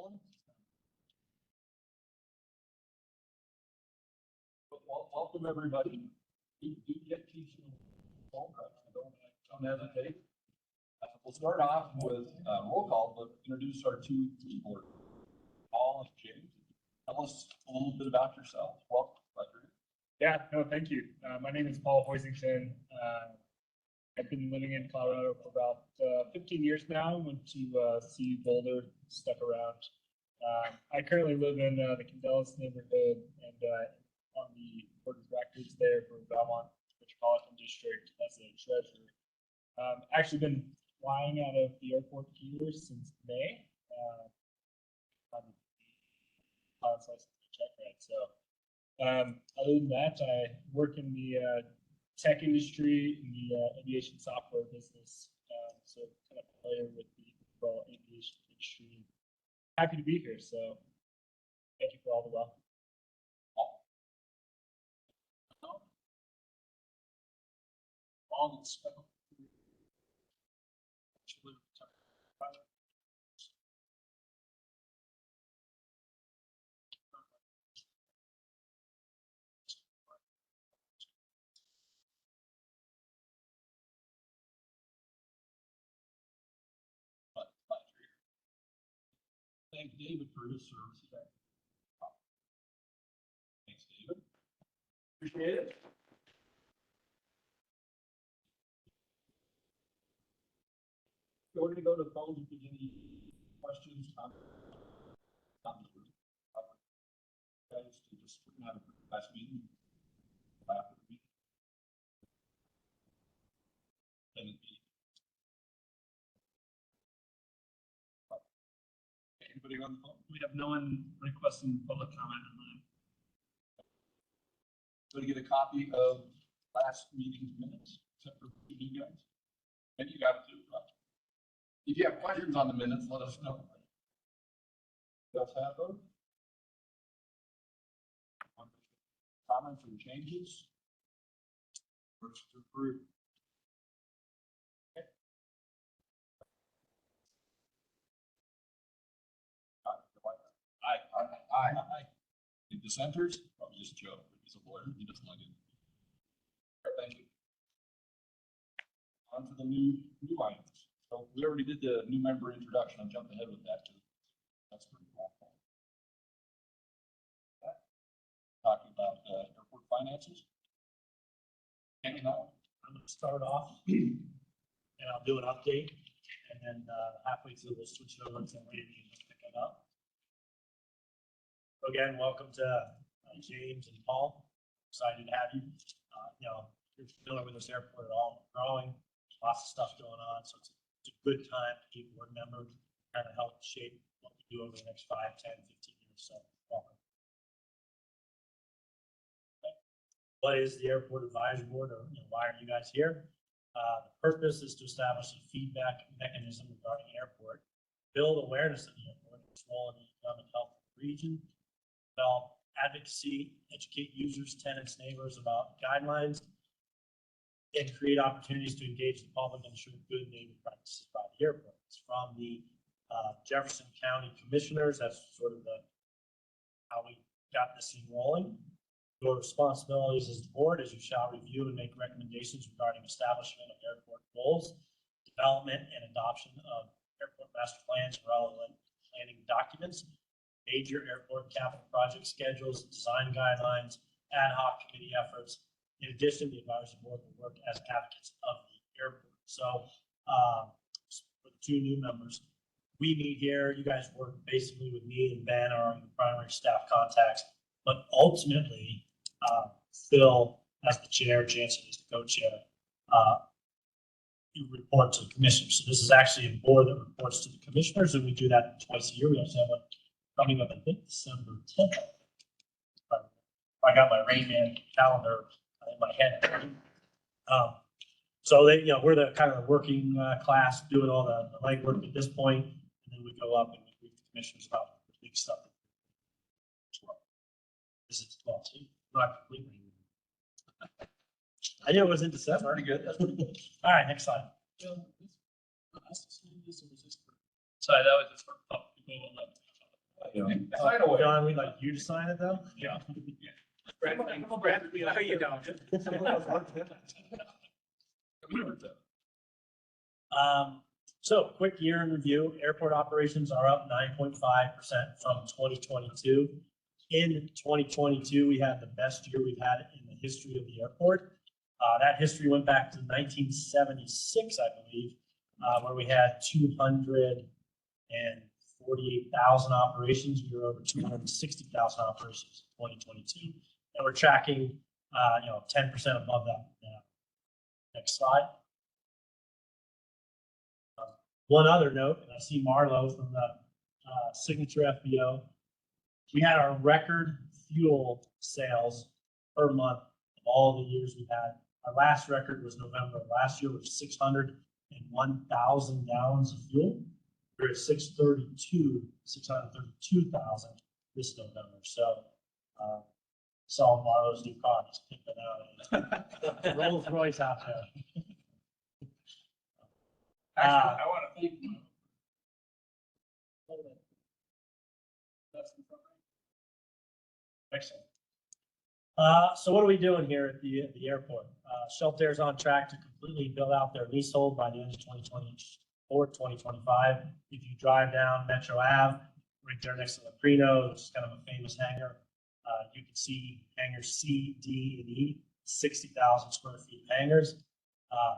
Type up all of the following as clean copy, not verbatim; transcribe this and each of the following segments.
rolling. Welcome everybody. Do get t-shirts. Don't hesitate. We'll start off with roll call, but introduce our two board, Paul and James. Tell us a little bit about yourself. Welcome. Yeah, no, thank you. My name is Paul Hoisington. I've been living in Colorado for about 15 years now. Went to see Boulder, stuck around. I currently live in the Candelas neighborhood and on the board of directors there for Belmont Metropolitan District as a treasurer. Actually been flying out of the airport here since May. Other than that, I work in the tech industry, in the aviation software business, so kind of familiar with the overall aviation industry. Happy to be here, so thank you for all the welcome. Thank David for his service. Thanks, David. Appreciate it. We're going to go to the phones if there's any questions. Guys, to just out of last meeting. After the meeting. Anybody on the phone? We have no one requesting public comment online. So to get a copy of last meeting's minutes, except for you guys. And you got it too. If you have questions on the minutes, let us know. You guys have those? Comments and changes? First to approve. Okay. Aye. Any dissenters? Probably just Joe. He's a lawyer. He doesn't like it. Thank you. On to the new items. So we already did the new member introduction. I'm jumping ahead with that too. That's pretty cool. Talking about airport finances. I'm going to start off and I'll do an update, and then halfway through we'll switch it over to Randy and pick it up. So again, welcome to James and Paul. Excited to have you. You're familiar with this airport at all. We're growing, lots of stuff going on, so it's a good time to keep board members, kind of help shape what we do over the next 5, 10, 15 years. So welcome. Okay. What is the Airport Advisory Board, or why are you guys here? The purpose is to establish a feedback mechanism regarding the airport, build awareness of the airport, its role in the economic health of the region, develop advocacy, educate users, tenants, neighbors about guidelines, and create opportunities to engage the public and ensure good neighbor practices by the airport. It's from the Jefferson County Commissioners. That's sort of how we got this thing rolling. Your responsibilities as the board is you shall review and make recommendations regarding establishment of airport goals, development and adoption of airport master plans and relevant planning documents, major airport capital project schedules, design guidelines, ad hoc committee efforts. In addition, the advisory board will work as advocates of the airport. So for the two new members, we meet here. You guys work basically with me and Ben are the primary staff contacts, but ultimately Phil as the chair, Jansen is the co-chair. You report to the commissioners. So this is actually a board that reports to the commissioners, and we do that twice a year. We also have one coming up, I think, December 10th. I got my Rain Man calendar in my head. So they, we're the kind of the working class doing all the legwork at this point, and then we go up and we brief the commissioners about the big stuff. This is 12, so not completely. I knew it was in December. Pretty good. All right, next slide. Sorry, that was just for public people. Sign away. John, we'd like you to sign it though? Yeah. Brad, no, you don't. So quick year in review, airport operations are up 9.5% from 2022. In 2022, we had the best year we've had in the history of the airport. That history went back to 1976, I believe, where we had 248,000 operations. We were over 260,000 operations in 2022, and we're tracking, 10% above that. Next slide. One other note, and I see Marlo from the Signature FBO. We had our record fuel sales per month of all the years we've had. Our last record was November of last year, which was 601,000 gallons of fuel. We're at 632,000 this November. So saw Marlo's new car, just picked it out. Rolls Royce out there. Actually, I want to thank you. Excellent. So what are we doing here at the airport? Shelter is on track to completely build out their leasehold by the end of 2024, 2025. If you drive down Metro Ave, right there next to the Prino, which is kind of a famous hangar, you can see hangars C, D, and E, 60,000 square feet hangars.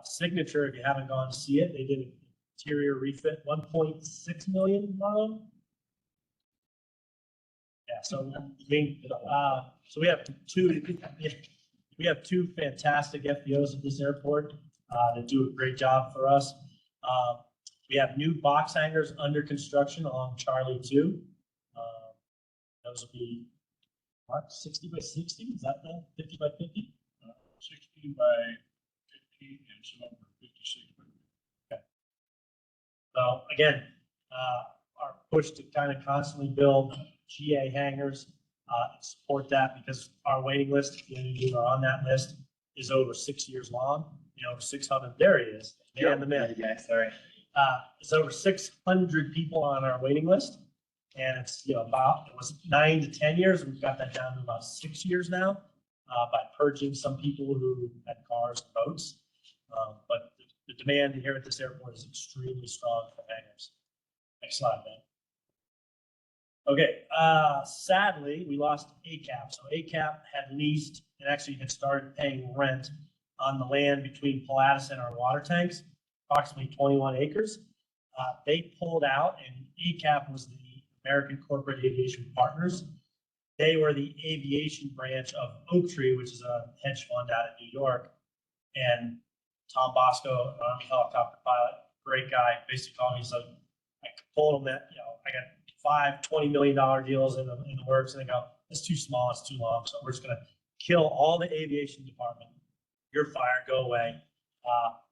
Signature, if you haven't gone to see it, they did an interior refit, 1.6 million, Marlon? Yeah, so so we have two fantastic FBOs at this airport that do a great job for us. We have new box hangars under construction along Charlie 2. Those will be, Mark, 60 by 60? Is that the 50 by 50? 60 by 50 and some of them are 56 by 50. Okay. So again, our push to kind of constantly build GA hangars and support that, because our waiting list, if any of you are on that list, is over 6 years long. 600, there he is, man in the middle. Yeah, sorry. It's over 600 people on our waiting list. And it's, it was 9 to 10 years. We've got that down to about 6 years now by purging some people who had cars and boats. But the demand here at this airport is extremely strong for hangars. Next slide, man. Okay, sadly, we lost ACAP. So ACAP had leased and actually had started paying rent on the land between Pilatus and our water tanks, approximately 21 acres. They pulled out, and ACAP was the American Corporate Aviation Partners. They were the aviation branch of Oaktree, which is a hedge fund out in New York. And Tom Bosco, an Army helicopter pilot, great guy, basically called me and said, I told him that, I got 5 $20 million deals in the works, and they go, it's too small, it's too long, so we're just gonna kill all the aviation department. You're fired, go away.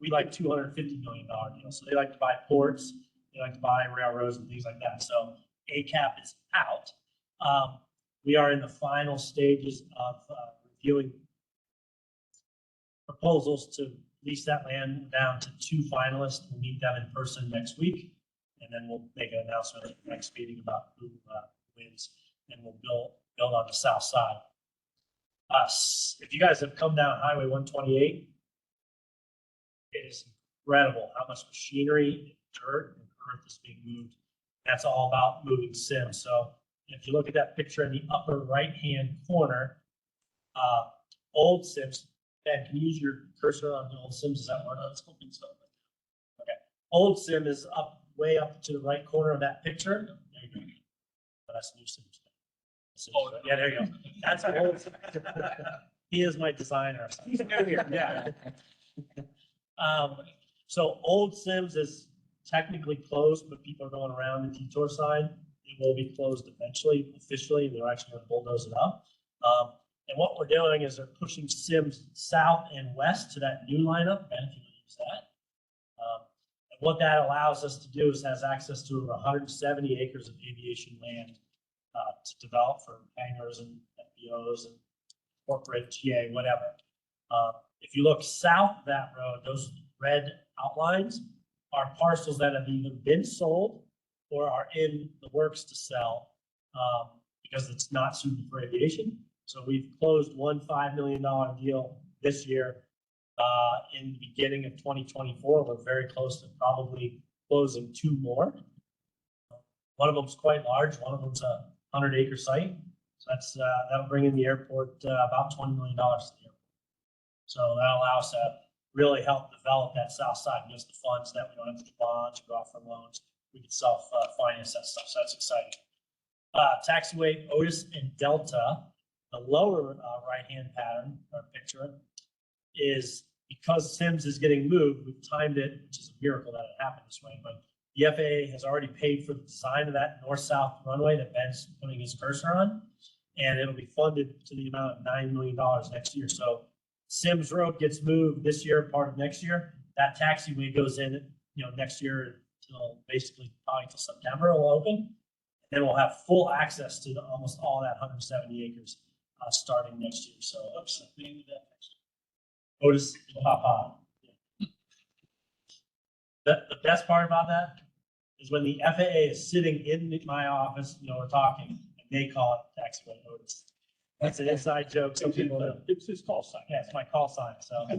We like $250 million deals. So they like to buy ports, they like to buy railroads and things like that. So ACAP is out. We are in the final stages of reviewing proposals to lease that land down to 2 finalists. We'll meet them in person next week, and then we'll make an announcement at the next meeting about who wins, and we'll build on the south side. If you guys have come down Highway 128, it is incredible how much machinery, dirt, and earth is being moved. That's all about moving sims. So if you look at that picture in the upper right-hand corner, old sims. Ben, can you use your cursor on the old sims? Is that one? It's hoping so. Okay. Old sim is way up to the right corner of that picture. There you go. But that's new sims. Oh, yeah, there you go. That's old. He is my designer. He's new here. Yeah. So old sims is technically closed, but people are going around the detour sign. It will be closed eventually, officially. They're actually going to bulldoze it up. And what we're doing is they're pushing sims south and west to that new lineup. Ben, if you want to use that. And what that allows us to do is has access to over 170 acres of aviation land to develop for hangars and FBOs and corporate GA, whatever. If you look south of that road, those red outlines are parcels that have either been sold or are in the works to sell because it's not suitable for aviation. So we've closed one $5 million deal this year. In the beginning of 2024, we're very close to probably closing two more. One of them's quite large. One of them's a 100-acre site. So that'll bring in the airport about $20 million to the airport. So that'll allow us to really help develop that south side, give us the funds that we don't have to do bonds or go out for loans. We can self-finance that stuff. So that's exciting. Taxiway Otis and Delta, the lower right-hand pattern or picture is because Sims is getting moved. We've timed it, which is a miracle that it happened this way. But the FAA has already paid for the design of that north-south runway that Ben's putting his cursor on, and it'll be funded to the amount of $9 million next year. So Sims Road gets moved this year, part of next year. That taxiway goes in, next year until basically probably until September it'll open. And we'll have full access to almost all that 170 acres starting next year. So what's the name of that next year? Otis Papa. The best part about that is when the FAA is sitting in my office, we're talking, and they call it taxiway Otis. That's an inside joke. Some people know. It's his call sign. Yeah, it's my call sign. So the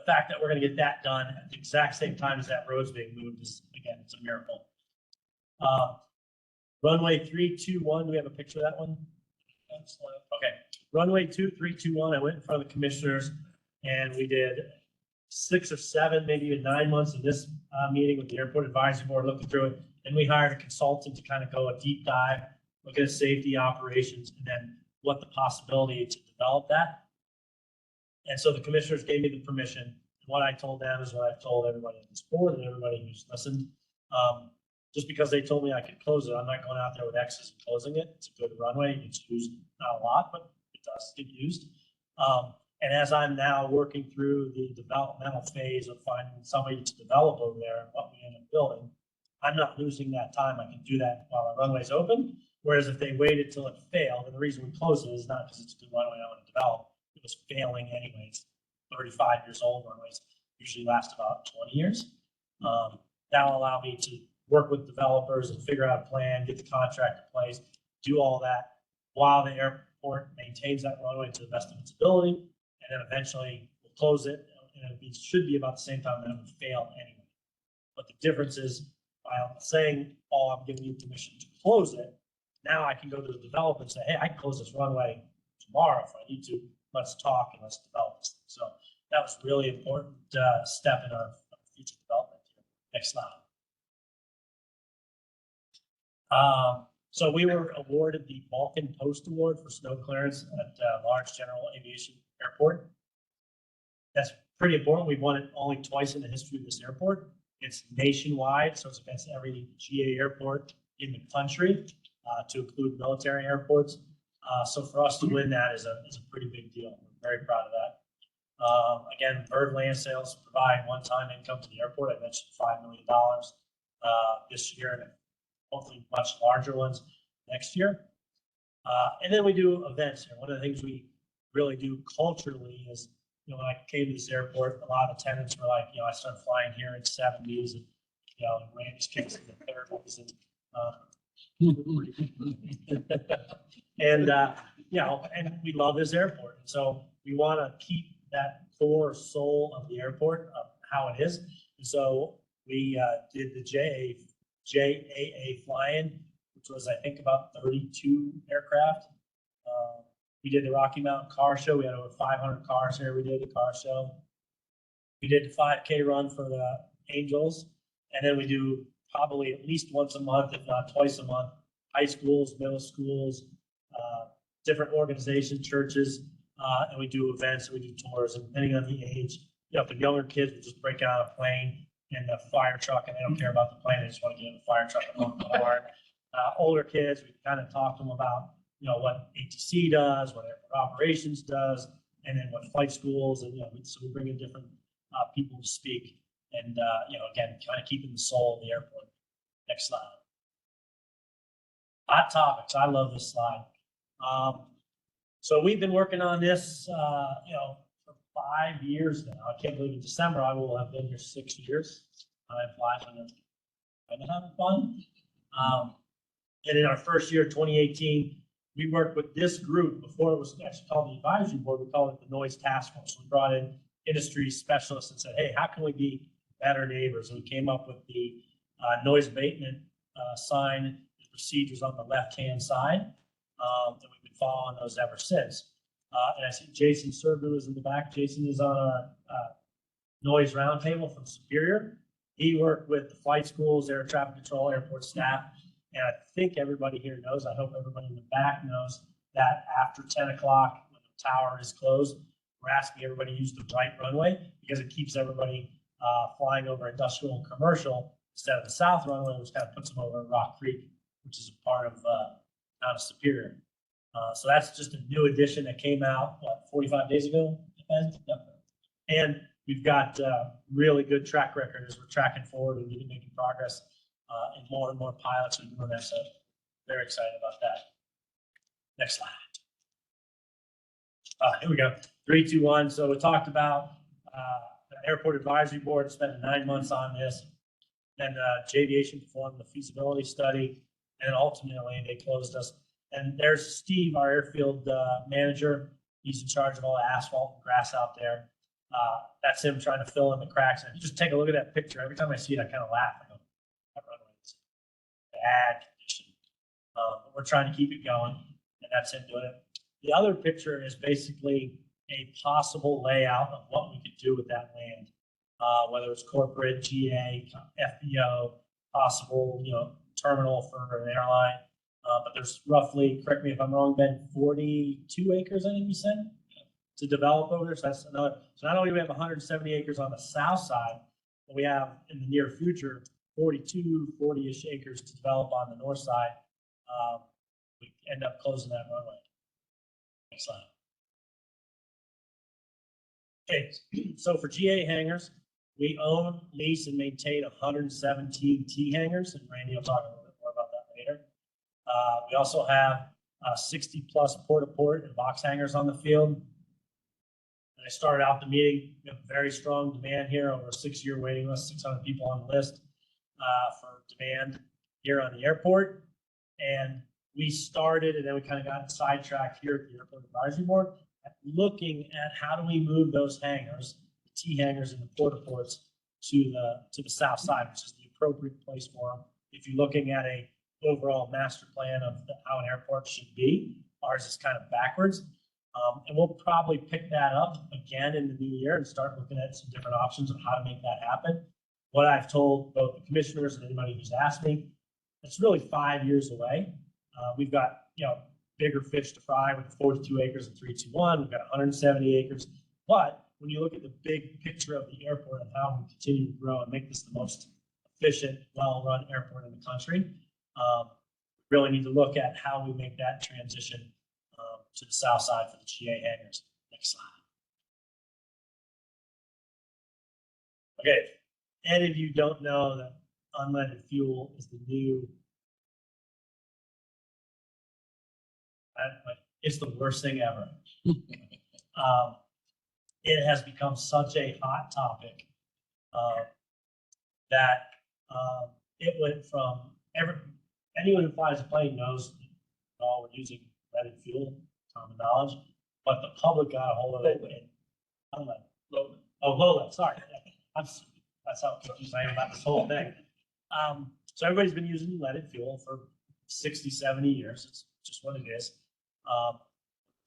fact that we're going to get that done at the exact same time as that road's being moved is, again, it's a miracle. Runway 321, do we have a picture of that one? Okay. Runway 2321, I went in front of the commissioners and we did 6 or 7, maybe even 9 months of this meeting with the airport advisory board, looking through it. Then we hired a consultant to kind of go a deep dive, look at safety operations, and then what the possibility to develop that. And so the commissioners gave me the permission. And what I told them is what I've told everybody on this board and everybody who's listened. Just because they told me I could close it, I'm not going out there with X's and closing it. It's a good runway. It's used not a lot, but it does get used. And as I'm now working through the developmental phase of finding somebody to develop over there and what we end up building, I'm not losing that time. I can do that while the runway's open. Whereas if they waited till it failed, and the reason we closed it is not because it's a good runway I want to develop, it was failing anyways. 35 years old runways usually last about 20 years. That'll allow me to work with developers and figure out a plan, get the contract in place, do all that while the airport maintains that runway to the best of its ability. And then eventually we'll close it. And it should be about the same time that it would fail anyway. But the difference is by saying, oh, I'm giving you permission to close it. Now I can go to the developer and say, hey, I can close this runway tomorrow if I need to. Let's talk and let's develop this thing. So that was a really important step in our future development here. Next slide. So we were awarded the Balkan Post Award for snow clearance at Large General Aviation Airport. That's pretty important. We've won it only twice in the history of this airport. It's nationwide, so it's against every GA airport in the country, to include military airports. So for us to win that is a pretty big deal. We're very proud of that. Again, bird land sales provide one-time income to the airport. I mentioned $5 million this year, and hopefully much larger ones next year. And then we do events here. One of the things we really do culturally is, when I came to this airport, a lot of attendants were like, I started flying here in the 70s and, Randy's kids in the 30s and we love this airport. So we want to keep that core soul of the airport, of how it is. And so we did the JAA fly-in, which was, I think, about 32 aircraft. We did the Rocky Mountain Car Show. We had over 500 cars here. We did the car show. We did the 5K run for the Angels. And then we do probably at least once a month, if not twice a month, high schools, middle schools, different organizations, churches, and we do events and we do tours. And depending on the age, for younger kids, we just break out a plane and a fire truck, and they don't care about the plane. They just want to get in the fire truck and walk the car. Older kids, we kind of talk to them about, what ATC does, what airport operations does, and then what flight schools, and, so we bring in different people to speak. And, again, kind of keeping the soul of the airport. Next slide. Hot topics. I love this slide. So we've been working on this, for 5 years now. I can't believe in December I will have been here 6 years. I'm having fun. And in our first year, 2018, we worked with this group. Before it was actually called the advisory board, we called it the noise task force. We brought in industry specialists and said, hey, how can we be better neighbors? And we came up with the noise abatement sign and procedures on the left-hand side. And we've been following those ever since. And I see Jason Serbu is in the back. Jason is on our noise roundtable from Superior. He worked with the flight schools, air traffic control, airport staff. And I think everybody here knows, I hope everybody in the back knows, that after 10 o'clock, when the tower is closed, we're asking everybody to use the right runway because it keeps everybody flying over industrial and commercial instead of the south runway, which kind of puts them over in Rock Creek, which is a part of town of Superior. So that's just a new addition that came out, 45 days ago? Yep. And we've got really good track record as we're tracking forward and making progress and more pilots are doing that. So very excited about that. Next slide. Here we go. 3, 2, 1. So we talked about the Airport Advisory Board spent 9 months on this. Then Javiation performed the feasibility study, and ultimately they closed us. And there's Steve, our airfield manager. He's in charge of all the asphalt and grass out there. That's him trying to fill in the cracks. And if you just take a look at that picture, every time I see it, I kind of laugh. I go, that runway is bad condition. But we're trying to keep it going, and that's him doing it. The other picture is basically a possible layout of what we could do with that land, whether it's corporate, GA, FBO, possible, terminal for an airline. But there's roughly, correct me if I'm wrong, Ben, 42 acres, I think you said, to develop over there. So that's another. So not only do we have 170 acres on the south side, but we have in the near future 40-ish acres to develop on the north side. We end up closing that runway. Next slide. Okay, so for GA hangars, we own, lease, and maintain 117 T hangars, and Randy will talk a little bit more about that later. We also have 60 plus port-to-port and box hangars on the field. When I started out the meeting, we have very strong demand here, over a 6-year waiting list, 600 people on the list for demand here on the airport. And we started, and then we kind of got sidetracked here at the Airport Advisory Board, looking at how do we move those hangars, the T hangars and the port-to-ports, to the south side, which is the appropriate place for them. If you're looking at a overall master plan of how an airport should be, ours is kind of backwards. And we'll probably pick that up again in the new year and start looking at some different options of how to make that happen. What I've told both the commissioners and anybody who's asked me, it's really 5 years away. We've got, bigger fish to fry with 42 acres and 321. We've got 170 acres. But when you look at the big picture of the airport and how we continue to grow and make this the most efficient, well-run airport in the country, we really need to look at how we make that transition to the south side for the GA hangars. Next slide. Okay, if any of you don't know that unleaded fuel is the new, it's the worst thing ever. It has become such a hot topic that it went from anyone who flies a plane knows that we're using leaded fuel, common knowledge, but the public got a hold of it. Low lead, sorry. That's how confused I am about this whole thing. So everybody's been using leaded fuel for 60, 70 years. It's just what it is.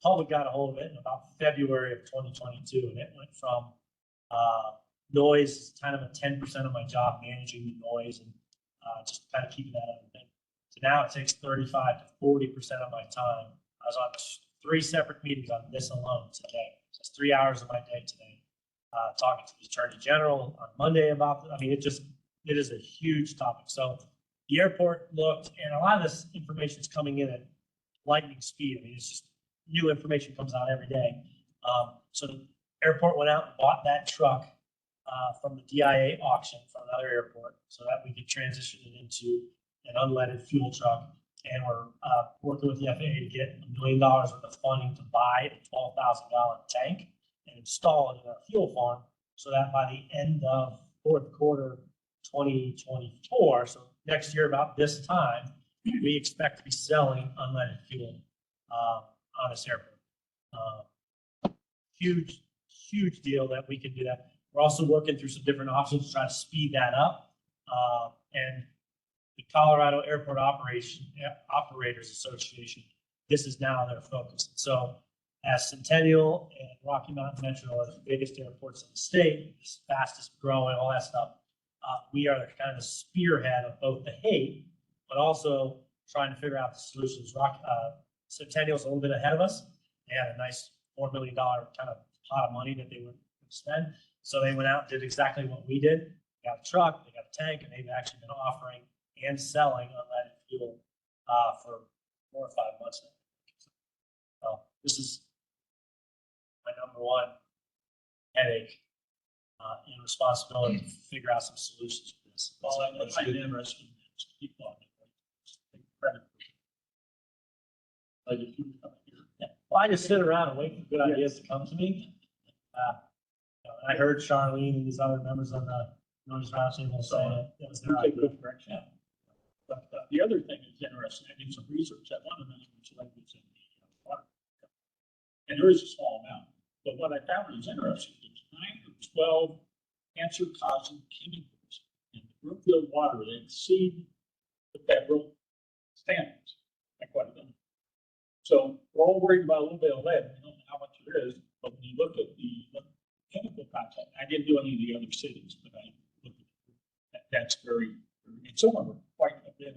Public got a hold of it in about February of 2022, and it went from noise, kind of a 10% of my job, managing the noise and just kind of keeping that on the thing. So now it takes 35 to 40% of my time. I was on 3 separate meetings on this alone today. So it's 3 hours of my day today, talking to the Attorney General on Monday about it. I mean, it is a huge topic. So the airport looked, and a lot of this information is coming in at lightning speed. I mean, it's just new information comes out every day. So the airport went out and bought that truck from the DIA auction from another airport so that we could transition it into an unleaded fuel truck. And we're working with the FAA to get $1 million worth of funding to buy a 12,000-gallon tank and install it in our fuel farm so that by the end of fourth quarter 2024, so next year about this time, we expect to be selling unleaded fuel on this airport. Huge, huge deal that we can do that. We're also working through some different options to try to speed that up. And the Colorado Airport Operators Association, this is now their focus. So as Centennial and Rocky Mountain Metro are the biggest airports in the state, fastest growing, all that stuff, we are kind of the spearhead of both the hate, but also trying to figure out the solutions. Centennial's a little bit ahead of us. They had a nice $4 million kind of pot of money that they would spend. So they went out and did exactly what we did. They got a truck, they got a tank, and they've actually been offering and selling unleaded fuel for 4 or 5 months now. So this is my number one headache and responsibility to figure out some solutions for this. Well, I find it interesting to keep on it. Take credit for it. Like if you come here. Yeah. Well, I just sit around and wait for good ideas to come to me. I heard Charlene and these other members on the noise roundtable saying it was their You take idea. good direction. But the other thing is interesting, I did some research that one of them was language in the water. And there is a small amount, but what I found was interesting, there's 9 or 12 cancer-causing chemicals in the Brookfield water that exceed the federal standards. Like quite a bit. So we're all worried about a little bit of lead, we don't know how much there is, but when you look at the chemical content, I didn't do any of the other cities, but I looked at that's very, and some of them are quite a bit.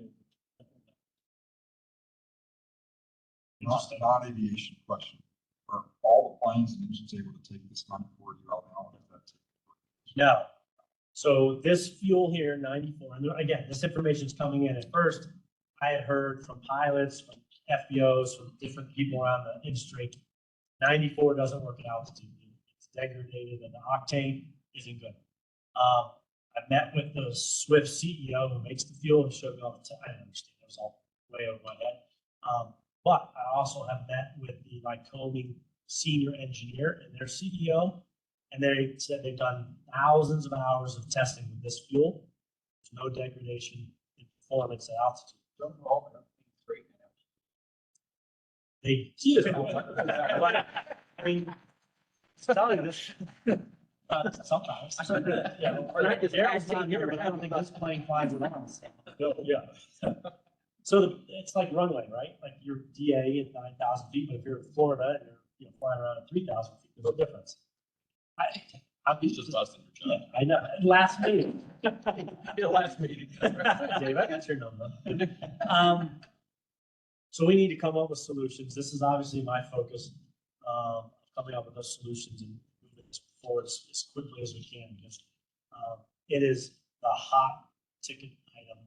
Non-aviation question. Are all the planes and engines able to take this 94 out now? Or is that No. So this fuel here, 94, and again, this information is coming in. At first, I had heard from pilots, from FBOs, from different people around the industry, 94 doesn't work at altitude. It's degraded and the octane isn't good. I met with the Swift CEO who makes the fuel and showed me all the time. I didn't understand, it was all way over my head. But I also have met with the Lycoming senior engineer and their CEO, and they said they've done thousands of hours of testing with this fuel. There's no degradation in performance at altitude. They, I mean, I'm telling you this. Sometimes. Yeah. Errol's not here, but I don't think this plane flies around. Yeah. So it's like runway, right? Like your DA at 9,000 feet, but if you're in Florida and you're flying around at 3,000 feet, there's a difference. He's just busting your Yeah, job. I know. Last meeting. Last meeting. Dave, I got your number. So we need to come up with solutions. This is obviously my focus, coming up with those solutions and moving this forward as quickly as we can, because it is the hot ticket item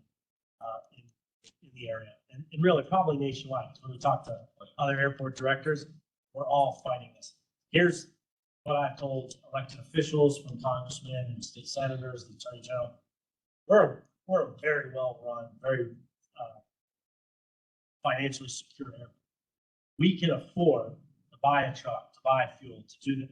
in the area, and really probably nationwide. When we talk to other airport directors, we're all fighting this. Here's what I've told elected officials, from congressmen and state senators, the attorney general. We're a very well run, very financially secure airport. We can afford to buy a truck, to buy fuel, to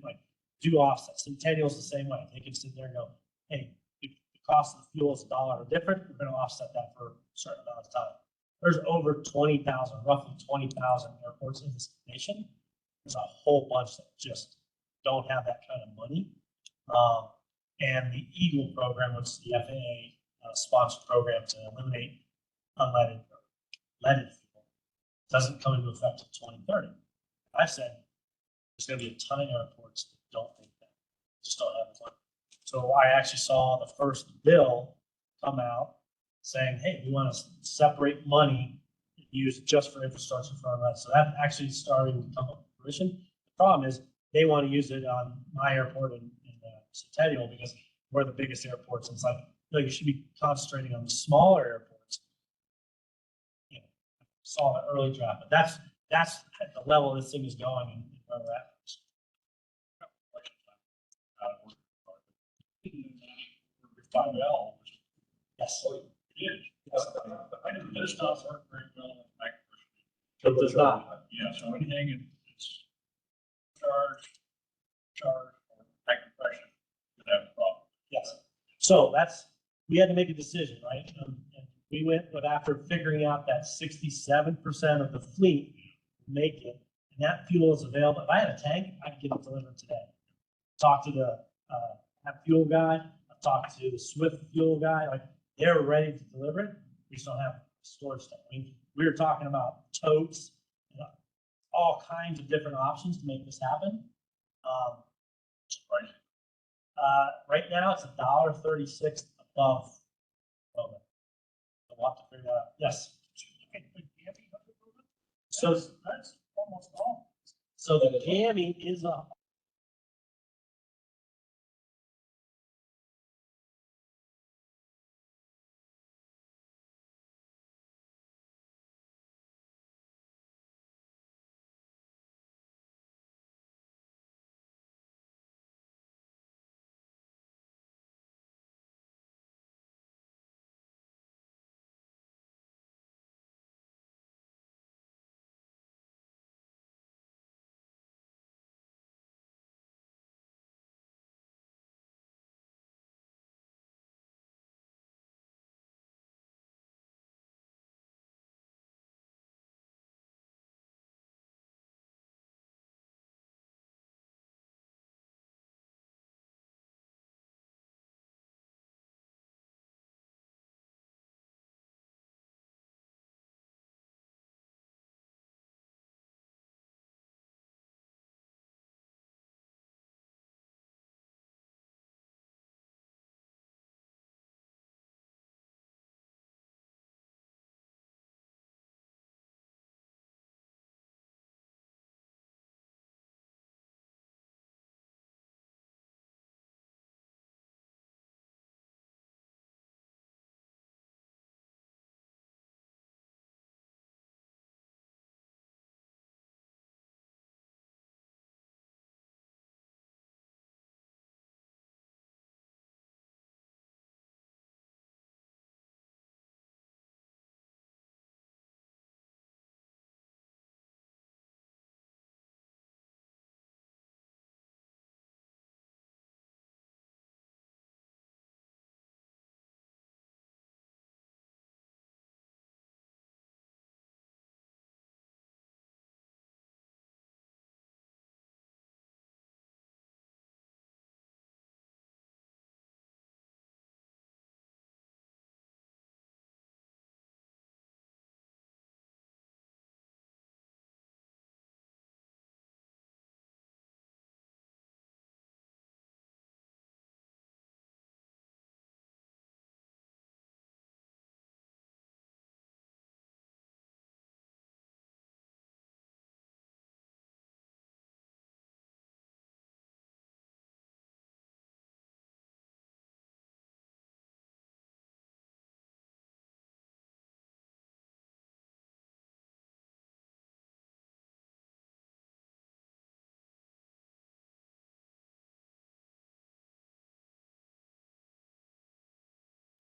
do offsets. Centennial's the same way. They can sit there and go, hey, if the cost of the fuel is $1 or different, we're going to offset that for a certain amount of time. There's over 20,000, roughly 20,000 airports in this nation. There's a whole bunch that just don't have that kind of money. And the Eagle program, which is the FAA sponsored program to eliminate unleaded leaded fuel, doesn't come into effect until 2030. I've said there's going to be a ton of airports that don't think that, just don't have the money. So I actually saw the first bill come out saying, hey, we want to separate money used just for infrastructure for unleaded. So that actually is starting to come up to fruition. The problem is they want to use it on my airport in Centennial because we're the biggest airports. And it's like, you should be concentrating on the smaller airports. You know, saw the early draft, but that's at the level this thing is going and where we're at. Yes. I didn't know stuff worked very well in back. It does not. Yeah, so anything it's charge, or high compression, could have a problem. Yes. So we had to make a decision, right? And we went with after figuring out that 67% of the fleet make it, and that fuel is available. If I had a tank, I could get it delivered today. Talked to the that fuel guy, I talked to the Swift fuel guy, like they're ready to deliver it. We just don't have storage stuff. I mean, we were talking about totes, you know, all kinds of different options to make this happen. Right now it's $1.36 above. So we'll have to figure that out. Yes. So That's almost all. So the gammy is a.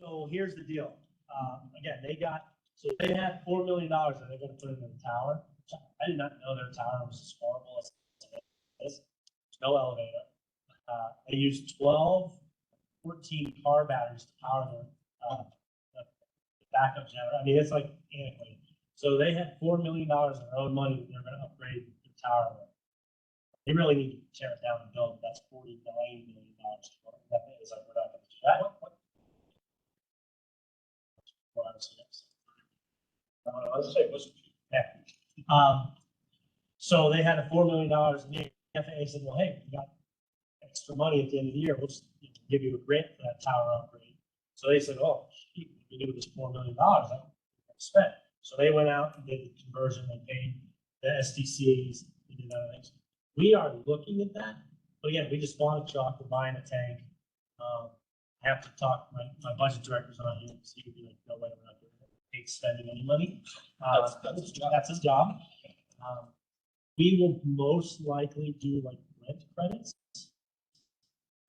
So here's the deal. Again, they had $4 million that they're gonna put in the tower. I did not know their tower was as horrible as it is. There's no elevator. They used 12, 14 car batteries to power the backup generator. I mean, it's like antiquated. So they had $4 million in their own money that they're gonna upgrade the tower with. They really need to tear it down and build. That's $49 million. That is like, we're not gonna do that. Let's say it was. Yeah. So they had a $4 million in the FAA said, well, hey, we got extra money at the end of the year. We'll just give you a grant for that tower upgrade. So they said, oh, we knew this $4 million. I don't spend. So they went out and did the conversion. They paid the SDCs. They did other things. We are looking at that. But again, we just bought a truck. We're buying a tank. I have to talk, my budget director's on here, so he would be like, no way, we're not doing it. Hate spending any money. That's his job. That's his job. We will most likely do like rent credits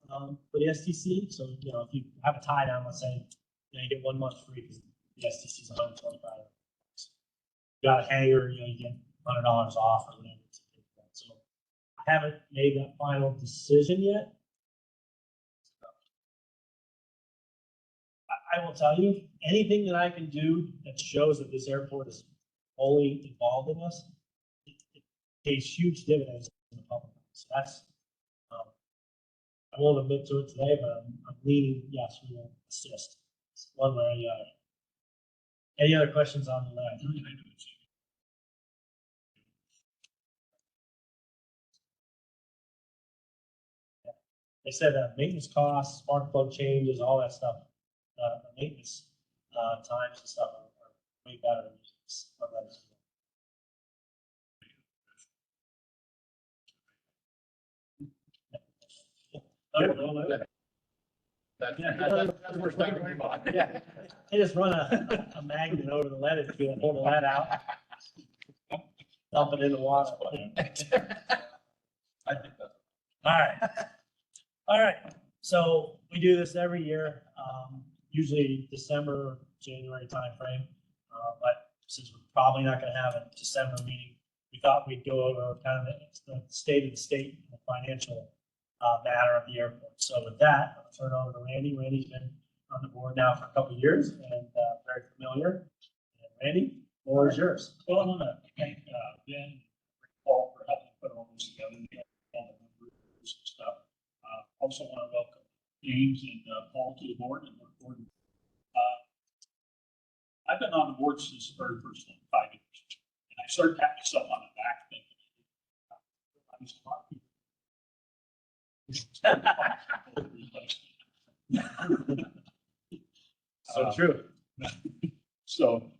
for the STC. So, you know, if you have a tie down, let's say, you know, you get 1 month free because the STC is $125. You got a hanger, you know, you get $100 off or whatever. So I haven't made that final decision yet. I will tell you, anything that I can do that shows that this airport is fully involved in this, it pays huge dividends in the public. So that's, I won't admit to it today, but I'm leaning, yes, we will assist one way or the other. Any other questions on the left? They said maintenance costs, spark plug changes, all that stuff, the maintenance times and stuff are way better than this. Yeah, they just run a magnet over the lead and pull the lead out, dump it in the water. I think that's. All right, so we do this every year, usually December, January timeframe. But since we're probably not gonna have a December meeting, we thought we'd go over kind of the state of the state and the financial matter of the airport. So with that, I'll turn it over to Randy. Randy's been on the board now for a couple of years and very familiar. And Randy, the floor is yours. Well, I want to thank Ben and Paul for helping put all this together, all the numbers and stuff. Also want to welcome James and Paul to the board and look forward. I've been on the board since the very first one, 5 years, and I started patting myself on the back thinking, I was a lot of people. So true. So,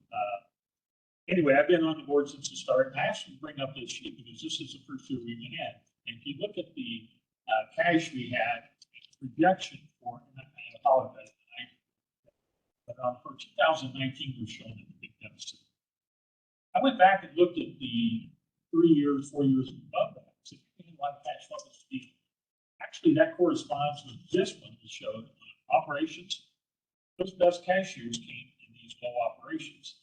anyway, I've been on the board since the start. I asked you to bring up this sheet because this is the first year we've been in. And if you look at the cash we had, projection for, and I apologize, but for 2019, we're showing a big deficit. I went back and looked at the 3 years, 4 years above that. So, what cash flow is the actually, that corresponds with this one we showed on operations. Those best cash years came in these low operations.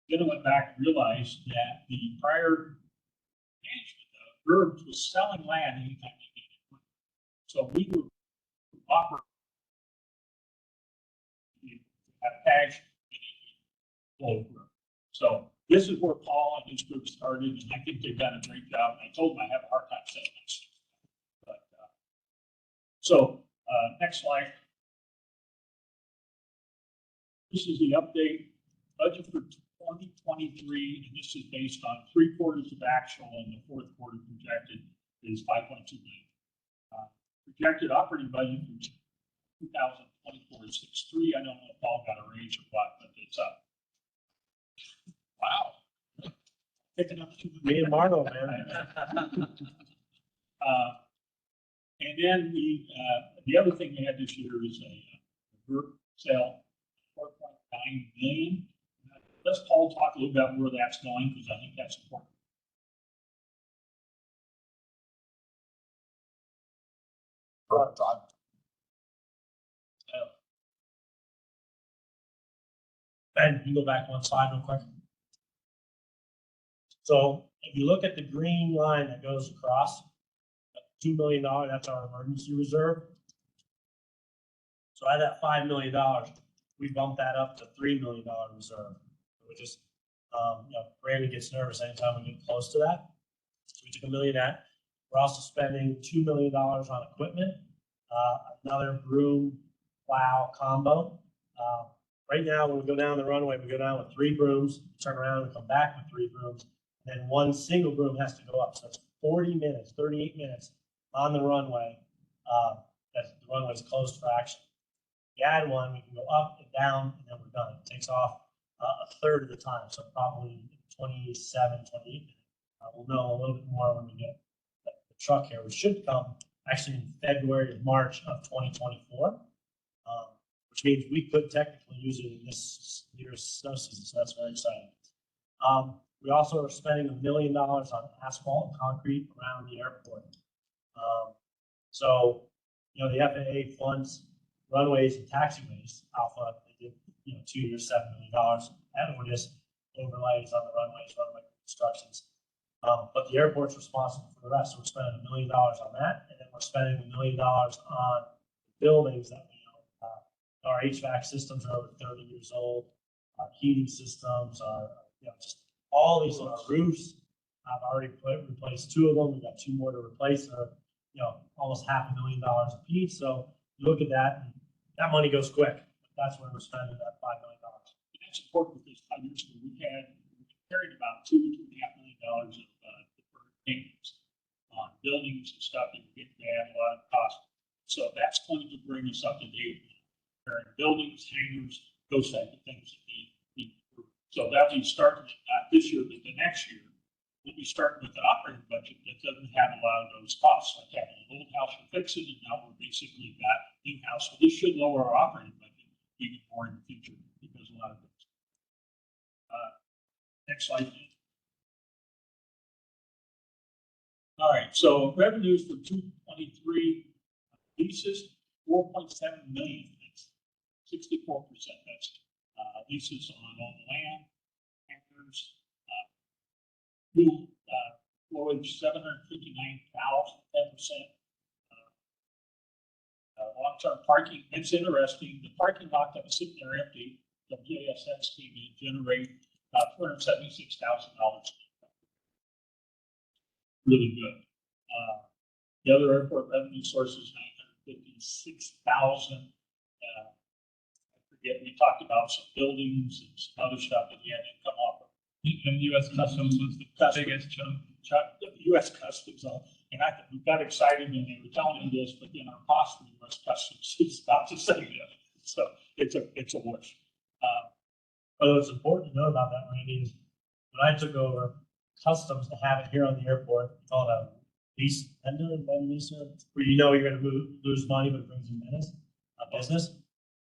Then I went back and realized that the prior management of Burbs was selling land anytime they needed money. So we were operating have cash and flow through. So this is where Paul and his group started, and I think they've done a great job. And I told them I have a hard time saying this. But so next slide. This is the update budget for 2023, and this is based on 3/4 of actual, and the fourth quarter projected is 5.2 million. Projected operating budget for 2024 is 6.3. I don't know if Paul got a raise or what, but it's up. Wow. Picking up too Me and Marlo, man. And then the other thing we had this year is a sale, 4.9 million. Let's Paul talk a little bit about where that's going, because I think that's important. Ben, you go back one slide real quick. So if you look at the green line that goes across, $2 million, that's our emergency reserve. So out of that $5 million, we bumped that up to $3 million reserve. We just, Brandon gets nervous anytime we get close to that. So we took $1 million out. We're also spending $2 million on equipment, another broom plow combo. Right now, when we go down the runway, we go down with 3 brooms, turn around and come back with 3 brooms. And then 1 single broom has to go up. So it's 40 minutes, 38 minutes on the runway. That the runway is closed for action. If you add 1, we can go up and down, and then we're done. It takes off a third of the time, so probably 27, 28 minutes. We'll know a little bit more when we get the truck here, which should come actually in February or March of 2024, which means we could technically use it in this year's snow season, so that's very exciting. We also are spending $1 million on asphalt and concrete around the airport. So, the FAA funds runways and taxiways. Alpha, they did, 2 years, $7 million. And we're just overlays on the runways, runway constructions. But the airport's responsible for the rest. So we're spending $1 million on that, and then we're spending $1 million on buildings that we our HVAC systems are over 30 years old. Our heating systems are, just all these, our roofs. I've already replaced 2 of them. We've got 2 more to replace. Almost $500,000 a piece. So you look at that, and that money goes quick. That's where we're spending that $5 million. And that's important because 5 years ago, we carried about $2.5 million of deferred payments on buildings and stuff that were getting bad, a lot of cost. So that's going to bring us up to date. Repairing buildings, hangars, those type of things that need. So that'll be starting not this year, but the next year. We'll be starting with the operating budget that doesn't have a lot of those costs, like having an old house and fix it, and now we're basically got a new house. So this should lower our operating budget even more in the future because a lot of things. Next slide, please. All right, so revenues for 223 leases, 4.7 million. That's 64%. That's leases on all the land, hangars, new flowage, 759,000, 10%. Long-term parking, it's interesting. The parking lot that was sitting there empty, WASS came in, generate about $276,000. Really good. The other airport revenue sources, 956,000. I forget, we talked about some buildings and some other stuff that we had income off of. And US Customs was the biggest chunk. US Customs, and we got excited when they were telling me this, but then our cost from US Customs is about the same. So it's a wash. What's important to know about that, Randy, is when I took over Customs to have it here on the airport, we call it a lease vendor, where you're going to lose money, but it brings you business.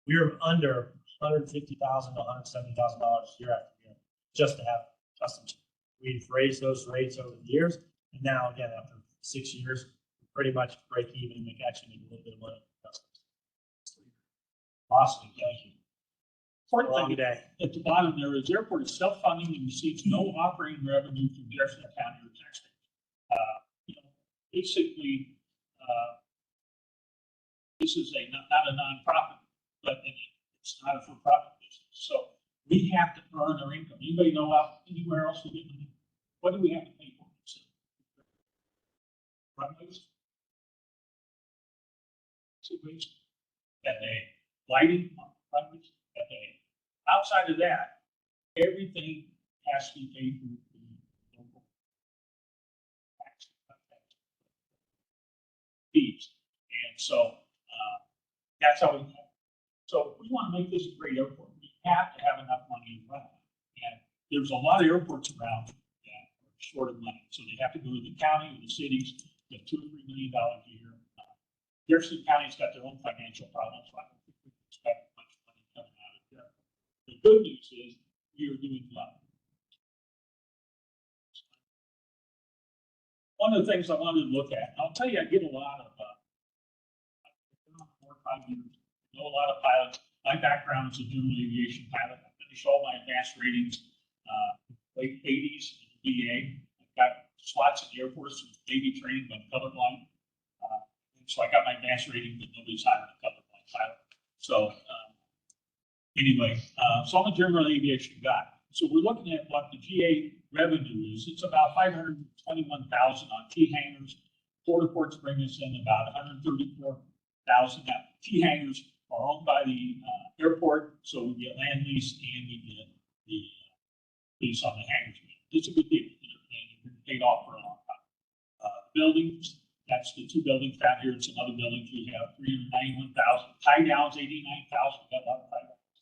We were under $150,000 to $170,000 year after year just to have Customs. We've raised those rates over the years, and now again after 6 years, we pretty much break even and actually make a little bit of money from Customs. Awesome, thank you. Important Long thing day. at the bottom there is airport is self-funding and receives no operating revenue from Jefferson County or taxpayers. Basically, this is not a nonprofit, but it's not a for-profit business. So we have to earn our income. Anybody know anywhere else we get money? What do we have to pay for? Runways? Subways? That day. Lighting on runways? That day. Outside of that, everything has to be paid through the local tax fees. And so that's how we have. So if we want to make this a great airport, we have to have enough money in run. And there's a lot of airports around that are short of money. So they have to go to the county or the cities, get $2 or $3 million a year. Jefferson County's got their own financial problems. So I don't think we can expect much money coming out of there. The good news is we are doing well. One of the things I wanted to look at, and I'll tell you, I get a lot of, I've been on 4 or 5 years, know a lot of pilots. My background is a general aviation pilot. I finished all my advanced ratings, late 80s in the VA. I've got slots in the Air Force, Navy training, but colorblind. So I got my advanced rating, but nobody's hired a colorblind pilot. So anyway, so I'm a general aviation guy. So we're looking at what the GA revenue is. It's about $521,000 on T hangars. Ports bring us in about $134,000. Now, T hangars are owned by the airport, so we get land lease and we get the lease on the hangars. It's a good deal, and it's been paid off for a long time. Buildings, that's the 2 buildings down here and some other buildings. We have $391,000. Tie downs, $89,000. We got a lot of tie downs.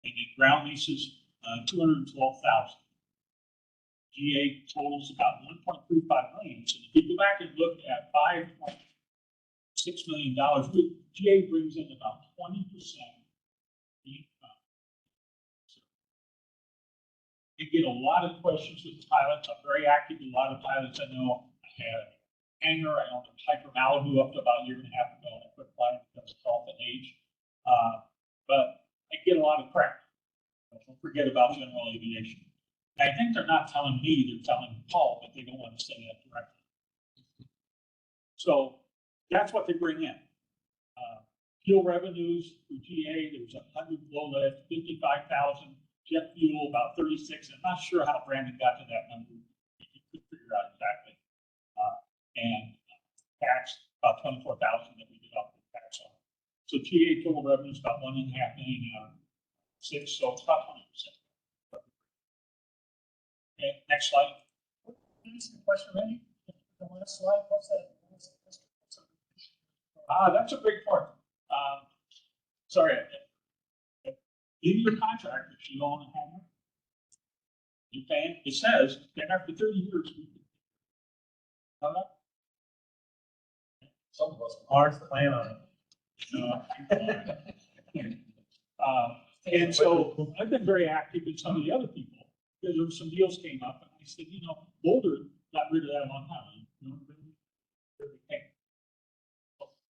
And then ground leases, $212,000. GA totals about $1.35 million. So if you go back and look at $5.6 million, GA brings in about 20% income. So you get a lot of questions with the pilots. I'm very active with a lot of pilots I know. I had a hangar, I owned a Piper Malibu up to about a year and a half ago. I quit flying because of health and age. But I get a lot of crap. Don't forget about general aviation. I think they're not telling me, they're telling Paul, but they don't want to say that directly. So that's what they bring in. Fuel revenues for GA, there was 100 low lift, 55,000, jet fuel about 36. I'm not sure how Brandon got to that number. You could figure out exactly. And tax, about 24,000 that we did off the tax on. So GA total revenue is about 1.5 million out of 6, so it's about 20%. Okay, next slide. Ask a question, Randy? The last slide, what's that? That's a big part. Sorry. In your contract, if you own a hangar, you pay, it says that after 30 years, we can. Some of us hard to plan on it. And so I've been very active with some of the other people, because there were some deals came up, and I said, Boulder got rid of that a long time ago.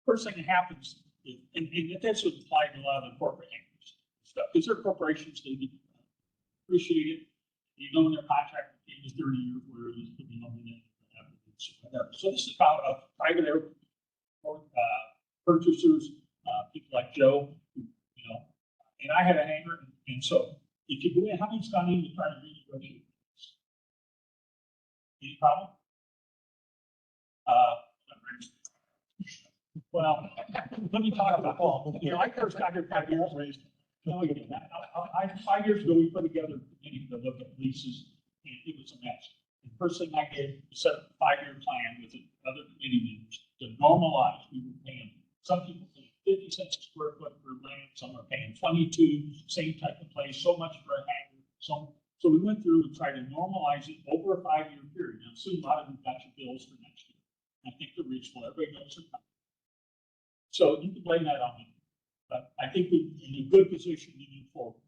First thing that happens, and that's what applied to a lot of the corporate hangars stuff, because they're corporations, they appreciate it. In their contract is 30 years, where it is to be so this is about a private airport purchasers, people like Joe, and I had a hangar, and so if you go in, how many's gone in to try to renegotiate this? Any problem? Well, let me talk about Paul. I first got here 5 years raised. I 5 years ago, we put together a committee to look at leases, and it was a mess. The first thing I did was set up a 5-year plan with the other committee members to normalize. We were paying, some people pay 50 cents a square foot for land, some are paying 22, same type of place, so much for a hangar. So we went through and tried to normalize it over a 5-year period. Now, soon a lot of you got your bills for next year. I think they're reasonable. Everybody knows they're coming. So you can blame that on me, but I think we're in a good position to move forward.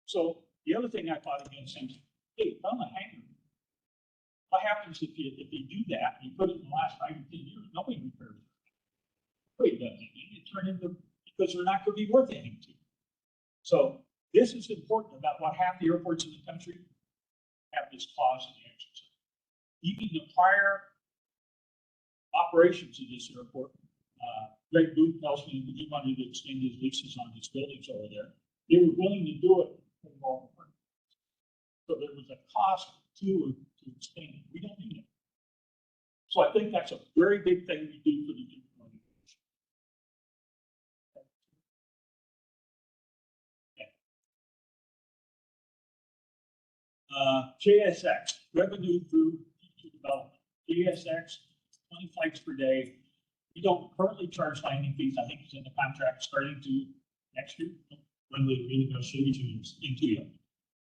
So the other thing I fought against is, hey, on the hangar, what happens if you do that, and you put it in the last 5 or 10 years, nobody repairs it. Wait, doesn't it turn into, because they're not going to be worth anything to you. So this is important about what half the airports in the country have this clause in the exercise. Even the prior operations of this airport, Greg Booth tells me that he wanted to extend his leases on his buildings over there. They were willing to do it for all the money. So there was a cost to extend it. We don't need it. So I think that's a very big thing we do for the community. JSX, revenue through future development. JSX, 20 flights per day. We don't currently charge landing fees. I think it's in the contract starting to next year when we renegotiate 2 years into it.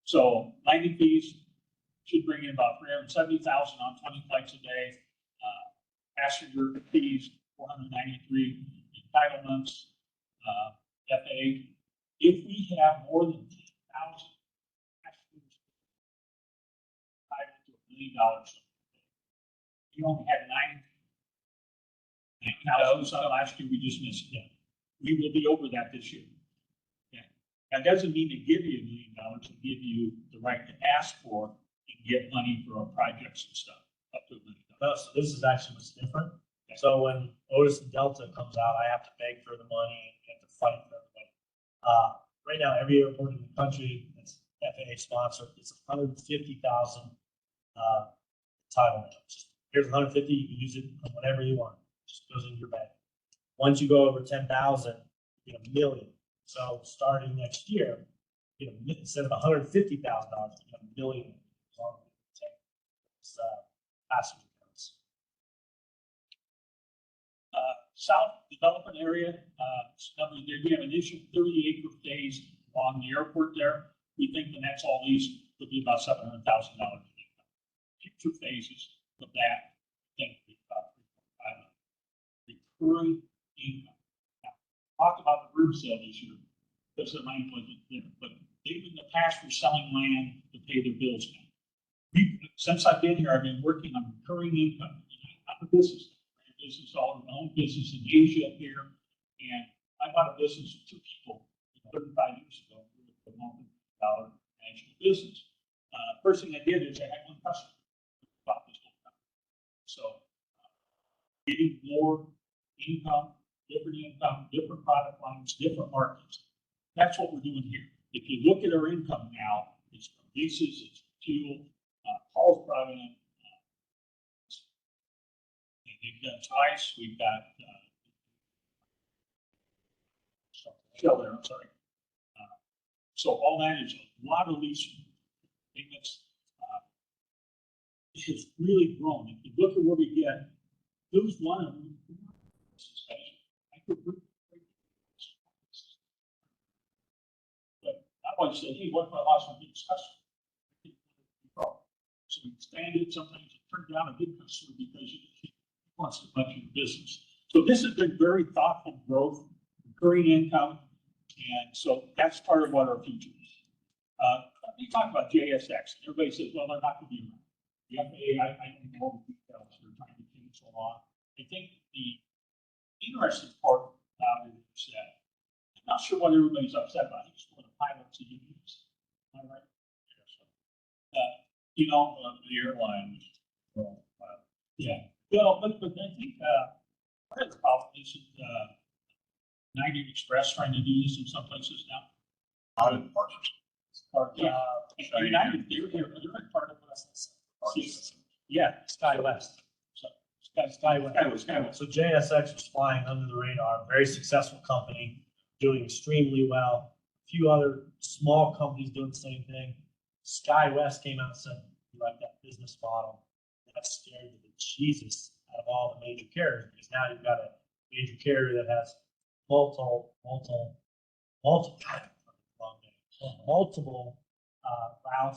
So landing fees should bring in about 370,000 on 20 flights a day. Passenger fees, 493. Entitlements, FAA. If we have more than 10,000 passengers, entitled to $1 million. We only had 9,000 last year. We just missed it. We will be over that this year. That doesn't mean to give you $1 million, to give you the right to ask for and get money for our projects and stuff up to $1 million. So this is actually what's different. So when Otis and Delta comes out, I have to beg for the money and have to fight for everybody. Right now, every airport in the country that's FAA sponsored, it's 150,000 entitlement. Here's 150, you can use it on whatever you want. It just goes in your bank. Once you go over 10,000, you get $1 million. So starting next year, instead of $150,000, you get $1 million. Passenger counts. South development area, we have an issue 30 acre days along the airport there. We think the next all these will be about $700,000. Future phases of that, I think, will be about 3.5 recurring income. Now, talked about the room sale this year because the land wasn't there, but they've in the past were selling land to pay their bills now. Since I've been here, I've been working on recurring income. I'm a business. I have business all my own business in Asia here, and I bought a business with 2 people 35 years ago with a multi-million-dollar national business. First thing I did is I had one customer about this whole time. So getting more income, different income, different product lines, different markets. That's what we're doing here. If you look at our income now, it's from leases, it's from fuel, Paul's brought in, they've done twice, we've got, Shell there, I'm sorry. So all that is a lot of lease payments. It's really grown. If you look at what we get, lose one of them. I could. But I want to say, hey, what if I lost my biggest customer? So we expanded, sometimes it turned down a big customer because he wants to bunch your business. So this has been very thoughtful growth, recurring income, and so that's part of what our future is. Let me talk about JSX. Everybody says, well, they're not going to be around. The FAA, I don't know all the details. They're trying to change so long. I think the interesting part about it is that I'm not sure what everybody's upset about. It's one of the pilots and unions. Am I right? You know, the airline. Well, yeah. Well, but I think part of the problem is that United Express trying to do this in some places now. Out of partnership. United, they're part of us. Yeah, SkyWest. So, SkyWest. So JSX was flying under the radar, very successful company, doing extremely well. A few other small companies doing the same thing. SkyWest came out and said, we like that business model. That scared the Jesus out of all the major carriers, because now you've got a major carrier that has multiple routes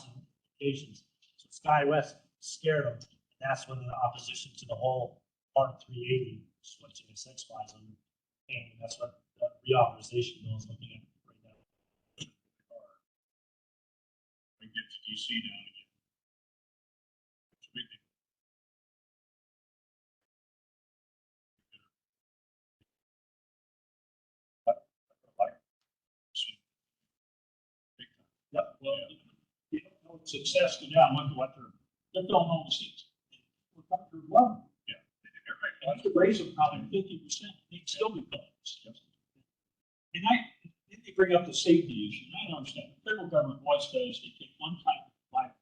and locations. So SkyWest scared them. And that's when the opposition to the whole Part 380 switching to 6 flies under. And that's what the reauthorization bill is looking at right now. We get to DC now again. It's a big deal. Yeah, well, you don't know success to them, look what they're filling all the seats. We're coming to run. Yeah. I have to raise them probably 50%, they'd still be filling the seats. And then they bring up the safety issue, and I don't understand. The federal government was does, they take one time, like,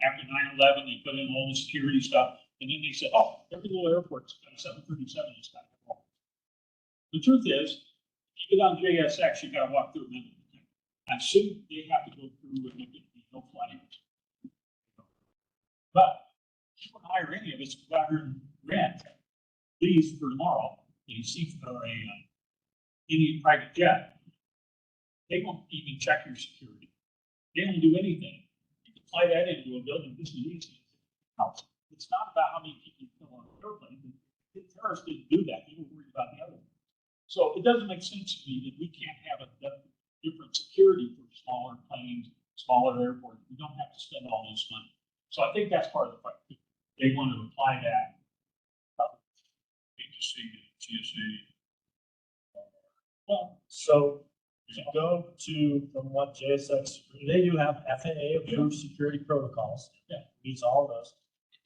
after 9/11, they put in all the security stuff, and then they said, oh, every little airport's got a 737 that's got to go. The truth is, if you get on JSX, you gotta walk through a minute. I assume they have to go through and make it be no flight. But you wouldn't hire any of us to go out here and rent, lease for tomorrow, a seat or any private jet. They won't even check your security. They don't do anything. You can fly that into a building, this is easy. It's not about how many people you fill on the airplane. The terrorists didn't do that. They were worried about the other one. So it doesn't make sense to me that we can't have a different security for smaller planes, smaller airports. We don't have to spend all this money. So I think that's part of the fight. They want to apply that. Hate to see TSA. Well, so to go to from what JSX, they do have FAA approved security protocols. Yeah. Meets all of those.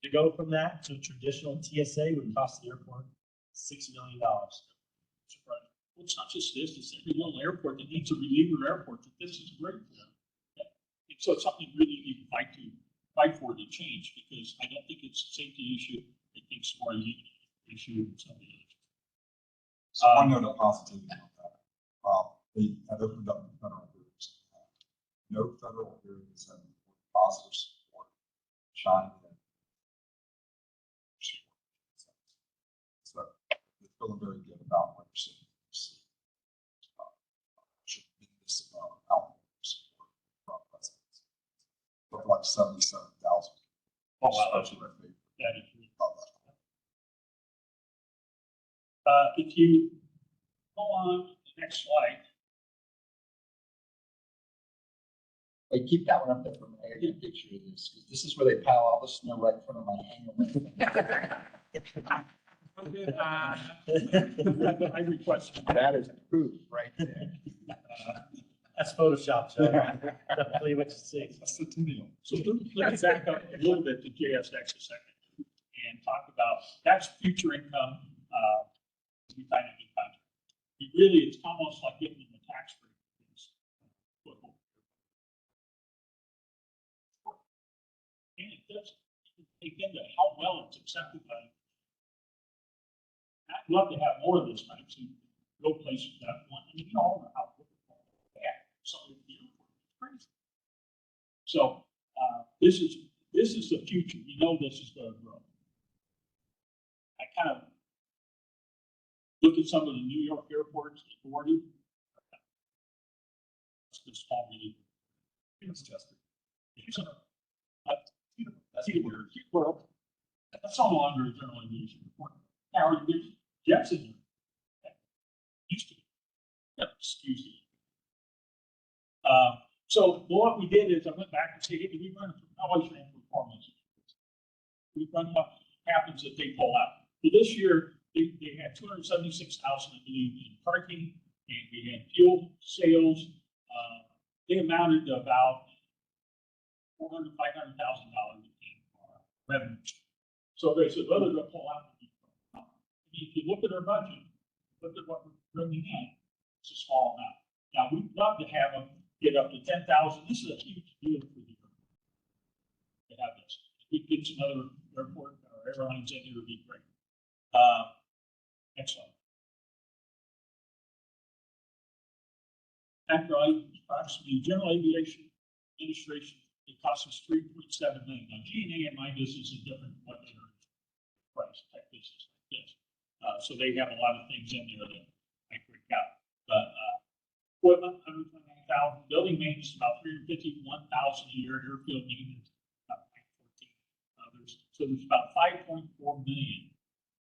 To go from that to traditional TSA would cost the airport $6 million. Well, it's not just this, it's every little airport that needs a reliever airport, that this is great for them. And so it's something really need to fight for to change, because I don't think it's a safety issue. I think it's more a issue than something else. So one note of positivity on that. They have opened up the federal hearings. No federal hearings have positive support. China. So they're feeling very good about what you're saying. Like 77,000. Oh, wow, that's a record. That is really if you go on the next slide. Hey, keep that one up there for me. I get a picture of this, because this is where they pile all the snow right in front of my hangar. I request. That is proof right there. That's Photoshop, Joe. Don't believe what you see. That's the deal. So let me back up a little bit to JSX a second and talk about, that's future income. we sign a new contract. It's almost like giving them a tax break. And it does take into how well it's accepted by. I'd love to have more of this type, so go places that want, I mean, you all know how difficult they have. So it's crazy. So, this is the future. We know this is going to grow. I kind of look at some of the New York airports authority. It's just small, really. It's Chester. That's World. That's no longer a general aviation report. Now, there's jets in there. Used to be. Yeah, excuse me. So what we did is I went back and said, hey, we run, I always ran performance. We run what happens if they pull out. So this year, they had 276,000, I believe, in parking, and we had fuel sales. They amounted to about $400,000 to $500,000 in revenue. So they said, well, they're going to pull out. If you look at our budget, look at what we're bringing in, it's a small amount. Now, we'd love to have them get up to 10,000. This is a huge deal for the airport to have this. If we get some other airport or airlines in here, it would be great. Next slide. After approximately general aviation administration, it costs us $3.7 million. Now, G&A in my business is different from what they are price tech business like this. So they have a lot of things in there that I break out. But equipment, $129,000. Building maintenance, about $351,000 a year. Airfield maintenance, about $14,000 others. So there's about $5.4 million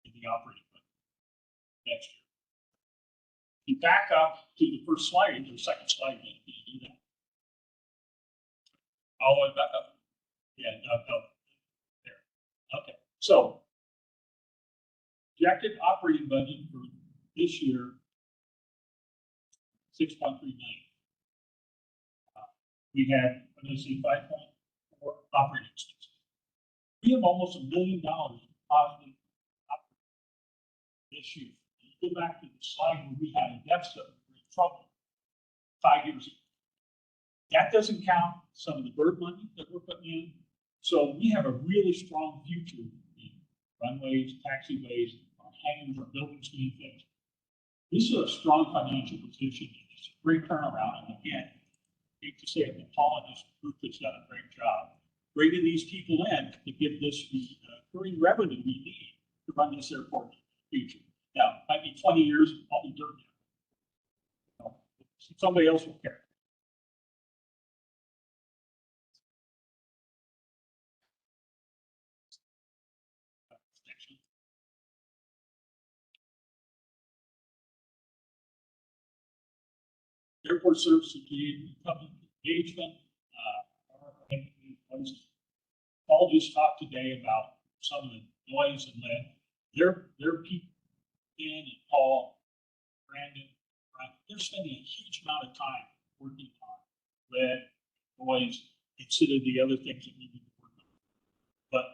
in the operating budget next year. If you back up to the first slide, or second slide, can you do that? All the way back up. Yeah, no. There. Okay. So, projected operating budget for this year, $6.3 million. We had, I'm going to say 5.4 operating expenses. We have almost $1 million positive this year. You go back to the slide where we had a deficit, we were in trouble 5 years ago. That doesn't count some of the bird money that we're putting in. So we have a really strong future in runways, taxiways, our hangars, our buildings being fixed. This is a strong financial position. It's a great turnaround. And again, I hate to say it, but Paul and his group has done a great job bringing these people in to give this recurring revenue we need to run this airport in the future. Now, it might be 20 years, I'll be dirt now. Somebody else will care. Airport service and public engagement. Paul just talked today about some of the noise and lead. Their people, Dan and Paul, Brandon, right, they're spending a huge amount of time working on lead, noise, instead of the other things that we need to work on. But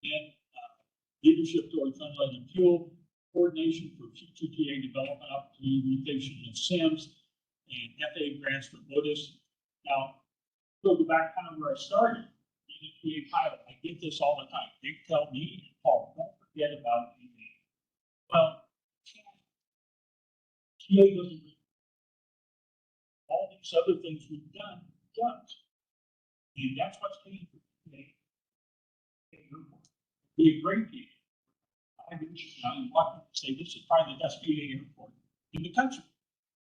then leadership towards unleaded and fuel, coordination for future TA development opportunity, mutation of SIMS, and FAA grants for Lotus. Now, go back kind of where I started. Being a TA pilot, I get this all the time. They tell me, Paul, don't forget about TA. Well, TA doesn't mean all these other things we've done, does. And that's what's paying for TA. Be a great TA. I'm lucky to say this is probably the best PA airport in the country.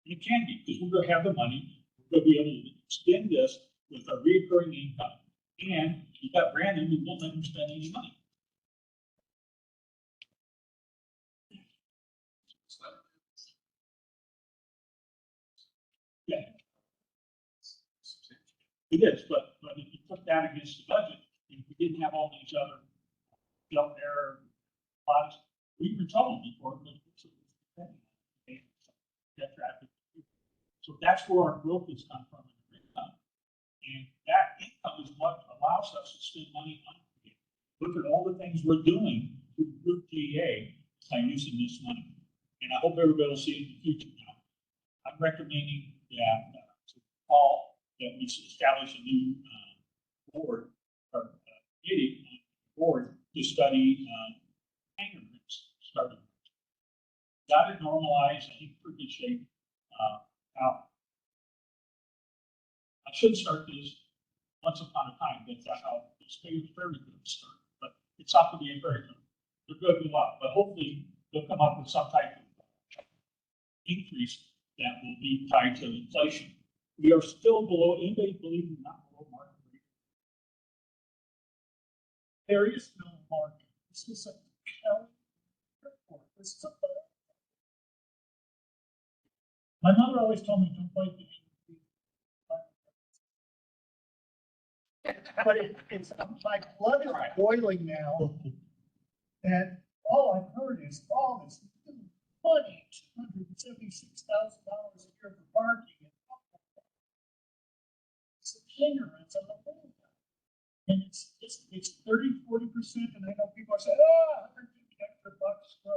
And it can be, because we're going to have the money, we're going to be able to extend this with a recurring income. And you got Brandon, we won't let him spend any money. Yeah. It is, but if you put that against the budget, if we didn't have all these other jump error plots, we were told before, so that's where our growth has come from. And that income is what allows us to spend money on it. Look at all the things we're doing with Group TA, by using this money. And I hope everybody will see it in the future now. I'm recommending that, to Paul, that we establish a new, board or committee on the board to study, hangar rims starting. Got it normalized, I think pretty good shape. Now, I should start this once upon a time, that's how it's very good start, but it's not going to be very good. They're going to go up, but hopefully they'll come up with some type of increase that will be tied to inflation. We are still below, anybody believe we're not below market rate? There is no market. This is a county airport. This is a. My mother always told me, don't fight the. But it's, my blood is boiling now. And all I've heard is all this money, $276,000 a year for parking. It's a ignorance on the whole. And it's 30–40%, and I know people are saying, $150 extra bucks. So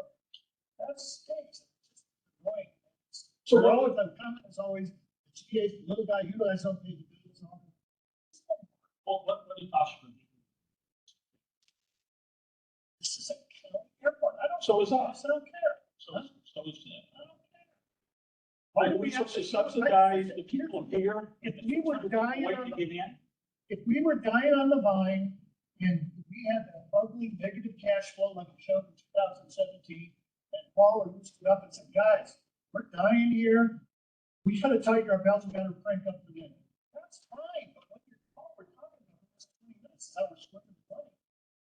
that stinks. It's just annoying. So all of the comment is always, the GA's the little guy, you guys don't pay the bills on. Well, what do you cost for it? This is a county airport. I don't. So is us. I don't care. So is that. I don't care. Why do we supposed to subsidize the people here? If we were dying Wait on to get in? if we were dying on the vine and we had an ugly negative cash flow like it showed in 2017, and Paul stood up and said, guys, we're dying here. We gotta tighten our belts, we gotta crank up the end. That's fine, but what we're talking about is 20 minutes is how we're splitting the money.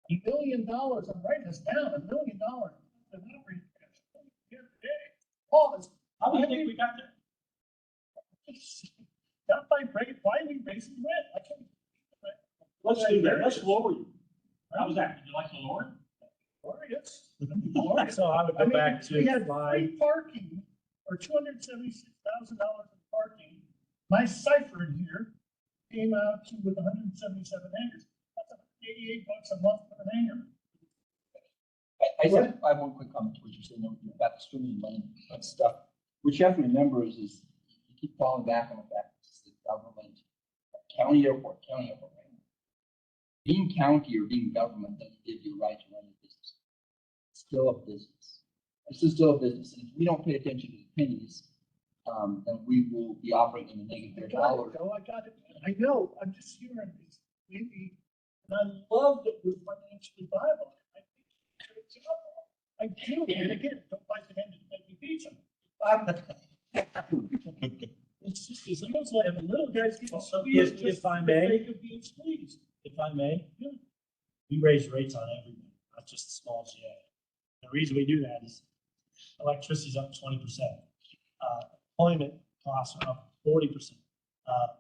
$1 million, I'm writing this down, $1 million. The operating cash flow here today. Paul is. How do you think we got there? Not by rate, why are we raising rent? I can't. Let's do that. Let's lower you. How was that? Did you like the lower? Glorious. So I would go back We to had slide, free parking or $276,000 in parking. My cipher in here came out to with 177 hangars. That's $88 a month for an hangar. I have one quick comment to what you're saying about the swimming money and stuff. What you have to remember is you keep falling back on the fact that it's the government, county airport, right? Being county or being government doesn't give you a right to run a business. It's still a business. This is still a business, and if we don't pay attention to the pennies, then we will be operating in a negative dollar. I got it. I know, I'm just hearing this, maybe, and I love that we're financially viable. I do, and again, don't bite the hand that make me beat them. It's just, it's almost like the little guys getting squeezed. if I may. They could be squeezed. if I may, we raise rates on everything, not just the small GA. The reason we do that is electricity's up 20%. Employment costs are up 40%.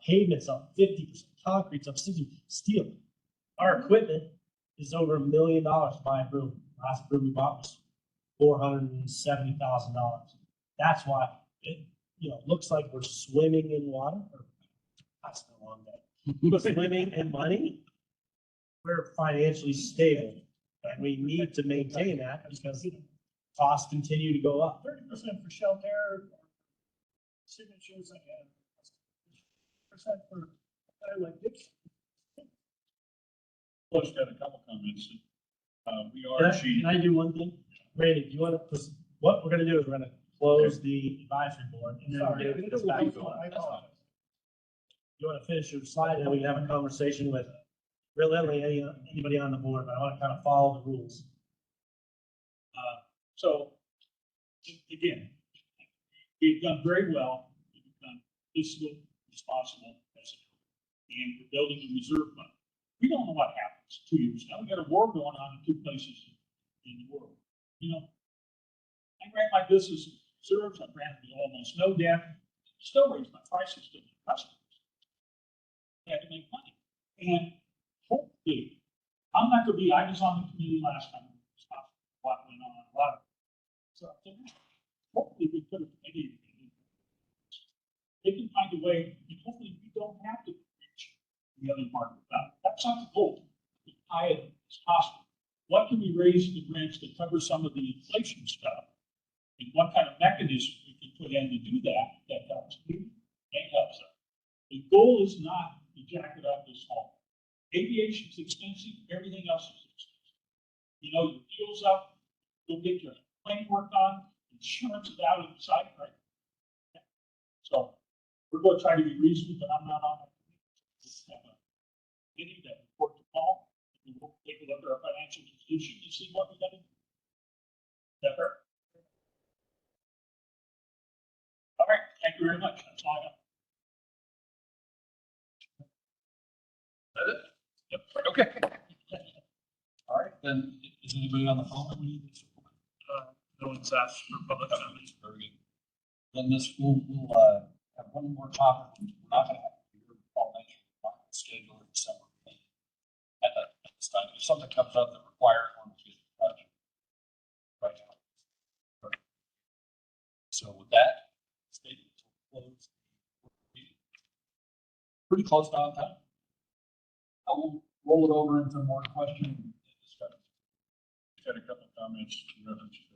Pavement's up 50%. Concrete's up 60%. Steel. Our equipment is over $1 million to buy a broom. Last broom we bought was $470,000. That's why it, looks like we're swimming in water. That's been a long day. Swimming in money. We're financially stable, and we need to maintain that because costs continue to go up. 30% for shelter, signatures, and percent for a guy like Dixon. Plus, got a couple comments. We Can are I, cheating. can I do one thing? Randy, do you want to, what we're gonna do is we're gonna close the advisory board and then we're Sorry, gonna get this back. I That's fine. apologize. You wanna finish your slide and then we can have a conversation with really anybody on the board, but I wanna kind of follow the rules. So, again, we've done very well. We've done fiscal responsible, and we're building a reserve fund. We don't know what happens 2 years now. We got a war going on in 2 places in the world. I ran my business reserves. I ran with almost no debt. Still raised my prices to the customers. I had to make money, and hopefully, I'm not going to be. I was on the committee last time. What went on? A lot of stuff. Hopefully, we put a committee. They can find a way, and hopefully, we don't have to reach the other market value. That's not the goal. As high as possible. what can we raise in the grants to cover some of the inflation stuff? And what kind of mechanism we can put in to do that helps you and helps us. The goal is not to jack it up this home. Aviation's expensive, everything else is expensive. You know, your fuel's up, go get your plane work on, insurance is out of sight, right? So we're going to try to be reasonable, but I'm not on it. Just have a meeting that report to Paul, and we'll take a look at our financial position to see what we got to do. Is that fair? All right, thank you very much. That's all I got. That it? Yep. Okay. All right, then, is anybody on the phone that we need to support? No one's asked for public comment. Very good. Then this, we'll have one more topic, we're not gonna have to hear Paul mention, we're not gonna schedule it December. At this time, if something comes up that requires one, we'll get in touch. Right now. So with that, statement will close. Pretty close to on time. I will roll it over into more question and discussion. Got a couple of comments in reference to